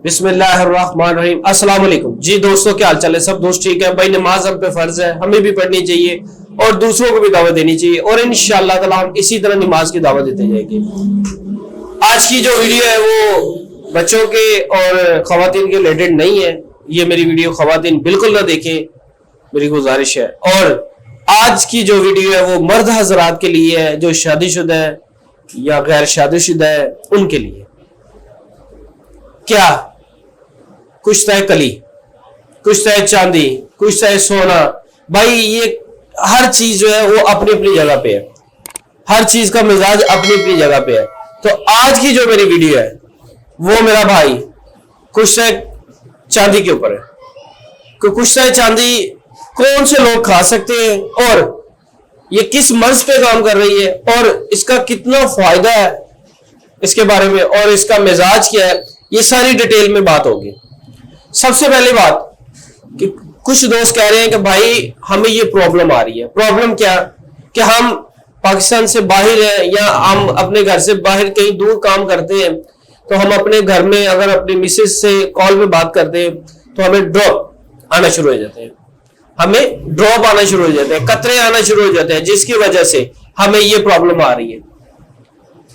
بسم اللہ الرحمن الرحیم۔ السلام علیکم جی دوستوں، کیا حال چال ہے؟ سب دوست ٹھیک ہے بھائی؟ نماز ہم پہ فرض ہے، ہمیں بھی پڑھنی چاہیے اور دوسروں کو بھی دعوت دینی چاہیے، اور انشاءاللہ تعالی ہم اسی طرح نماز کی دعوت دیتے جائیں گے۔ آج کی جو ویڈیو ہے وہ بچوں کے اور خواتین کے ریلیٹڈ نہیں ہے، یہ میری ویڈیو خواتین بالکل نہ دیکھیں، میری گزارش ہے۔ اور آج کی جو ویڈیو ہے وہ مرد حضرات کے لیے ہے، جو شادی شدہ ہے یا غیر شادی شدہ ہے، ان کے لیے۔ کیا کچھ ہے کلی، کچھ ہے چاندی، کچھ ہے سونا، بھائی یہ ہر چیز جو ہے وہ اپنی اپنی جگہ پہ ہے، ہر چیز کا مزاج اپنی اپنی جگہ پہ ہے۔ تو آج کی جو میری ویڈیو ہے وہ میرا بھائی کچھ ہے چاندی کے اوپر ہے کہ کچھ ہے چاندی کون سے لوگ کھا سکتے ہیں، اور یہ کس مرض پہ کام کر رہی ہے، اور اس کا کتنا فائدہ ہے اس کے بارے میں، اور اس کا مزاج کیا ہے، یہ ساری ڈیٹیل میں بات ہوگی۔ سب سے پہلی بات کہ کچھ دوست کہہ رہے ہیں کہ بھائی ہمیں یہ پرابلم آ رہی ہے۔ پرابلم کیا کہ ہم پاکستان سے باہر ہیں یا ہم اپنے گھر سے باہر کہیں دور کام کرتے ہیں، تو ہم اپنے گھر میں اگر اپنی مسز سے کال میں بات کرتے ہیں تو ہمیں ڈراپ آنا شروع ہو جاتے ہیں، ہمیں ڈراپ آنا شروع ہو جاتے ہیں، قطرے آنا شروع ہو جاتے ہیں، جس کی وجہ سے ہمیں یہ پرابلم آ رہی ہے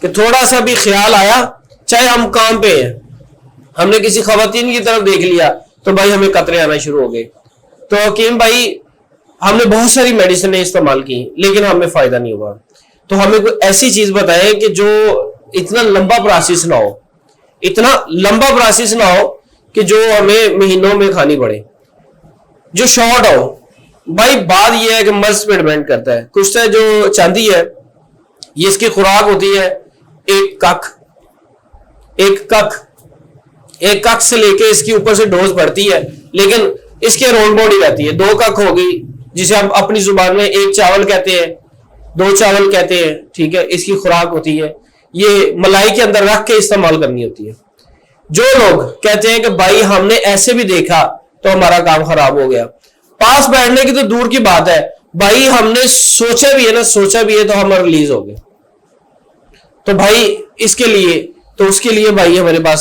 کہ تھوڑا سا بھی خیال آیا، چاہے ہم کام پہ ہیں، ہم نے کسی خواتین کی طرف دیکھ لیا تو بھائی ہمیں قطرے آنا شروع ہو گئے۔ تو حکیم بھائی ہم نے بہت ساری میڈیسنیں استعمال کی لیکن ہمیں فائدہ نہیں ہوا، تو ہمیں کوئی ایسی چیز بتائیں کہ جو اتنا لمبا پروسیس نہ ہو، اتنا لمبا پروسیس نہ ہو کہ جو ہمیں مہینوں میں کھانی پڑے، جو شارٹ ہو۔ بھائی بات یہ ہے کہ مرض پہ ڈیپینڈ کرتا ہے۔ کچھ ہے جو چاندی ہے، یہ اس کی خوراک ہوتی ہے ایک کک سے لے کے اس کی اوپر سے ڈوز بڑھتی ہے، لیکن اس کے رول باڈی رہتی ہے۔ 2 کک ہوگی جسے ہم اپنی زبان میں 1 چاول کہتے ہیں، 2 چاول کہتے ہیں، ٹھیک ہے، اس کی خوراک ہوتی ہے، یہ ملائی کے اندر رکھ کے استعمال کرنی ہوتی ہے۔ جو لوگ کہتے ہیں کہ بھائی ہم نے ایسے بھی دیکھا تو ہمارا کام خراب ہو گیا، پاس بیٹھنے کی تو دور کی بات ہے، بھائی ہم نے سوچا بھی ہے تو ہم ریلیز ہو گئے۔ تو بھائی اس کے لیے بھائی ہمارے پاس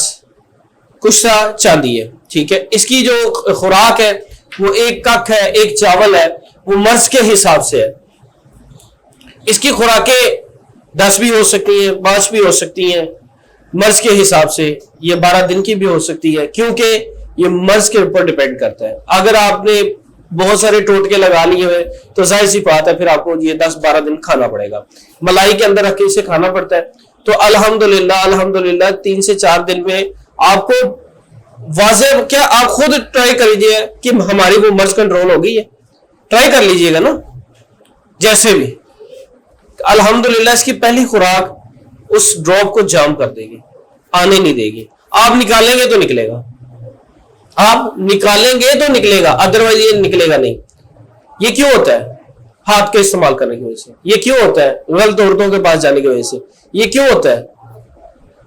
کچھ سا چاندی ہے، ٹھیک ہے۔ اس کی جو خوراک ہے وہ 1 کک ہے، 1 چاول ہے، وہ مرض کے حساب سے ہے۔ اس کی خوراکیں 10 بھی ہو سکتی ہیں، 5 بھی ہو سکتی ہیں، مرض کے حساب سے یہ 12 دن کی بھی ہو سکتی ہے، کیونکہ یہ مرض کے اوپر ڈیپینڈ کرتا ہے۔ اگر آپ نے بہت سارے ٹوٹکے لگا لیے ہوئے تو ظاہر سی بات ہے پھر آپ کو یہ 10-12 دن کھانا پڑے گا، ملائی کے اندر رکھ کے اسے کھانا پڑتا ہے۔ تو الحمدللہ 3 سے 4 دن میں آپ کو واضح، کیا آپ خود ٹرائی کر لیجیے کہ ہماری وہ مرض کنٹرول ہو گئی ہے، ٹرائی کر لیجیے گا نا، جیسے بھی الحمدللہ اس کی پہلی خوراک اس ڈراپ کو جام کر دے گی، آنے نہیں دے گی۔ آپ نکالیں گے تو نکلے گا، آپ نکالیں گے تو نکلے گا، ادروائز یہ نکلے گا نہیں۔ یہ کیوں ہوتا ہے؟ ہاتھ کے استعمال کرنے کی وجہ سے۔ یہ کیوں ہوتا ہے؟ غلط عورتوں کے پاس جانے کی وجہ سے۔ یہ کیوں ہوتا ہے؟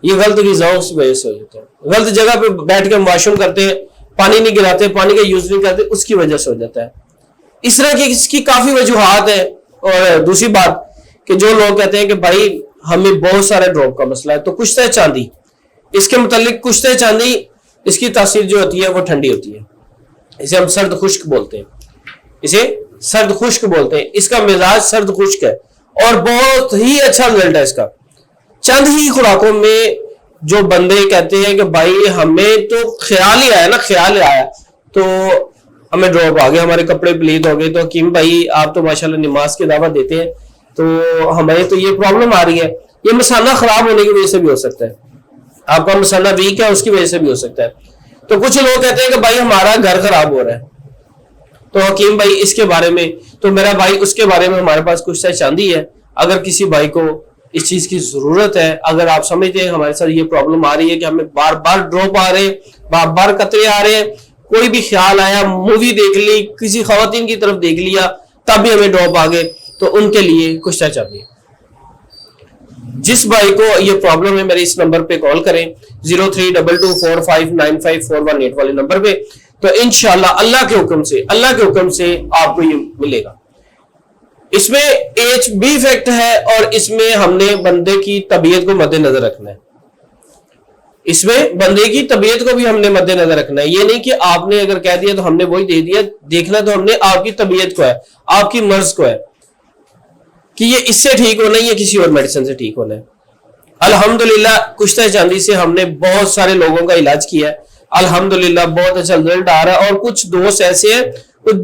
یہ غلط غذاؤں کی وجہ سے ہو جاتا ہے۔ غلط جگہ پہ بیٹھ کے ہم واش روم کرتے ہیں، پانی نہیں گراتے، پانی کا یوز نہیں کرتے، اس کی وجہ سے ہو جاتا ہے۔ اس طرح کی اس کی کافی وجوہات ہیں۔ اور دوسری بات کہ جو لوگ کہتے ہیں کہ بھائی ہمیں بہت سارے ڈراپ کا مسئلہ ہے، تو کچھ ہے چاندی، اس کے متعلق کچھ ہے چاندی، اس کی تاثیر جو ہوتی ہے وہ ٹھنڈی ہوتی ہے، اسے ہم سرد خشک بولتے ہیں، اس کا مزاج سرد خشک ہے اور بہت ہی اچھا رزلٹ ہے اس کا۔ چند ہی خوراکوں میں جو بندے کہتے ہیں کہ بھائی ہمیں تو خیال آیا تو ہمیں ڈراپ آ گیا، ہمارے کپڑے پلید ہو گئے، تو حکیم بھائی آپ تو ماشاءاللہ نماز کی دعوت دیتے ہیں، تو ہمیں تو یہ پرابلم آ رہی ہے۔ یہ مسالہ خراب ہونے کی وجہ سے بھی ہو سکتا ہے، آپ کا مسالہ ویک ہے اس کی وجہ سے بھی ہو سکتا ہے۔ تو کچھ لوگ کہتے ہیں کہ بھائی ہمارا گھر خراب ہو رہا ہے، تو حکیم بھائی اس کے بارے میں، تو میرا بھائی اس کے بارے میں ہمارے پاس کچھ چاندی ہے۔ اگر کسی بھائی کو اس چیز کی ضرورت ہے، اگر آپ سمجھتے ہیں ہمارے ساتھ یہ پرابلم آ رہی ہے کہ ہمیں بار بار ڈراپ آ رہے ہیں، بار بار قطرے آ رہے ہیں، کوئی بھی خیال آیا، مووی دیکھ لی، کسی خواتین کی طرف دیکھ لیا تب بھی ہمیں ڈراپ آ گئے، تو ان کے لیے کچھ چاہیے۔ جس بھائی کو یہ پرابلم ہے میرے اس نمبر پہ کال کریں، 0322459541 والے نمبر پہ، تو انشاءاللہ اللہ کے حکم سے آپ کو یہ ملے گا۔ اس میں ایج بھی فیکٹ ہے اور اس میں ہم نے بندے کی طبیعت کو مد نظر رکھنا ہے۔ اس میں بندے کی طبیعت کو بھی ہم نے مد نظر رکھنا ہے. یہ نہیں کہ آپ نے اگر کہہ دیا تو ہم نے وہی دے دیا. دیکھنا تو ہم نے آپ کی طبیعت کو ہے, آپ کی مرض کو ہے کہ یہ اس سے ٹھیک ہونا ہے یا کسی اور میڈیسن سے ٹھیک ہونا ہے. الحمدللہ کشتہ چاندی سے ہم نے بہت سارے لوگوں کا علاج کیا ہے. الحمدللہ بہت اچھا رزلٹ آ رہا ہے. اور کچھ دوست ایسے ہیں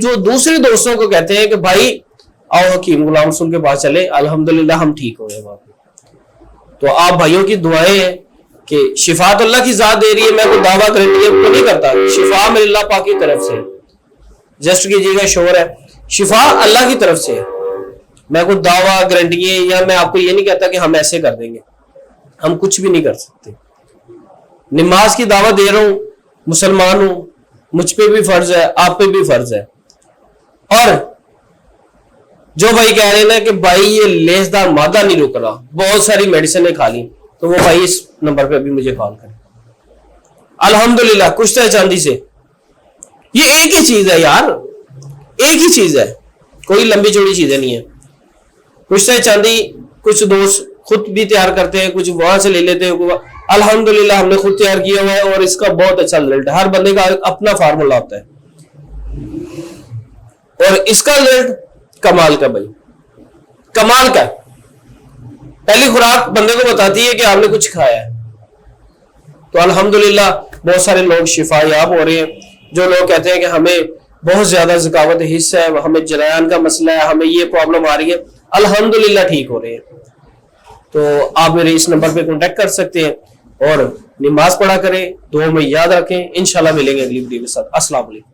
جو دوسرے دوستوں کو کہتے ہیں کہ بھائی آؤ حکیم غلام رسول کے پاس چلے, الحمدللہ ہم ٹھیک ہو گئے وہاں پہ. تو آپ بھائیوں کی دعائیں ہیں کہ شفا تو اللہ کی ذات دے رہی ہے, میں کوئی دعویٰ گارنٹی تو نہیں کرتا, شفا میرے اللہ پاک کی طرف سے. جسٹ کیجیے گا شور ہے, شفا اللہ کی طرف سے ہے. میں کوئی دعویٰ گارنٹی یا میں آپ کو یہ نہیں کہتا کہ ہم ایسے کر دیں گے, ہم کچھ بھی نہیں کر سکتے. نماز کی دعوت دے رہا ہوں, مسلمان ہوں, مجھ پہ بھی فرض ہے, آپ پہ بھی فرض ہے. اور جو بھائی کہہ رہے ہیں کہ بھائی یہ لیسدار مادہ نہیں رک رہا, بہت ساری میڈیسنیں کھا لی, تو وہ بھائی اس نمبر پہ ابھی مجھے کال کریں. الحمدللہ کشتہ چاندی سے یہ ایک ہی چیز ہے یار, ایک ہی چیز ہے, کوئی لمبی چوڑی چیزیں نہیں ہے. کشتہ چاندی کچھ دوست خود بھی تیار کرتے ہیں, کچھ وہاں سے لے لیتے ہیں. الحمدللہ ہم نے خود تیار کیا ہوا ہے اور اس کا بہت اچھا رزلٹ ہے. ہر بندے کا اپنا فارمولا ہوتا ہے اور اس کا رزلٹ کمال کا, بھائی کمال کا. پہلی خوراک بندے کو بتاتی ہے کہ آپ نے کچھ کھایا ہے. تو الحمدللہ بہت سارے لوگ شفا یاب ہو رہے ہیں. جو لوگ کہتے ہیں کہ ہمیں بہت زیادہ ذکاوت حصہ ہے, ہمیں جریان کا مسئلہ ہے, ہمیں یہ پرابلم آ رہی ہے, الحمدللہ ٹھیک ہو رہے ہیں. تو آپ میرے اس نمبر پہ کانٹیکٹ کر سکتے ہیں اور نماز پڑھا کریں, دعاؤں میں یاد رکھیں. انشاءاللہ ملیں گے اگلی ویڈیو کے ساتھ. السلام علیکم.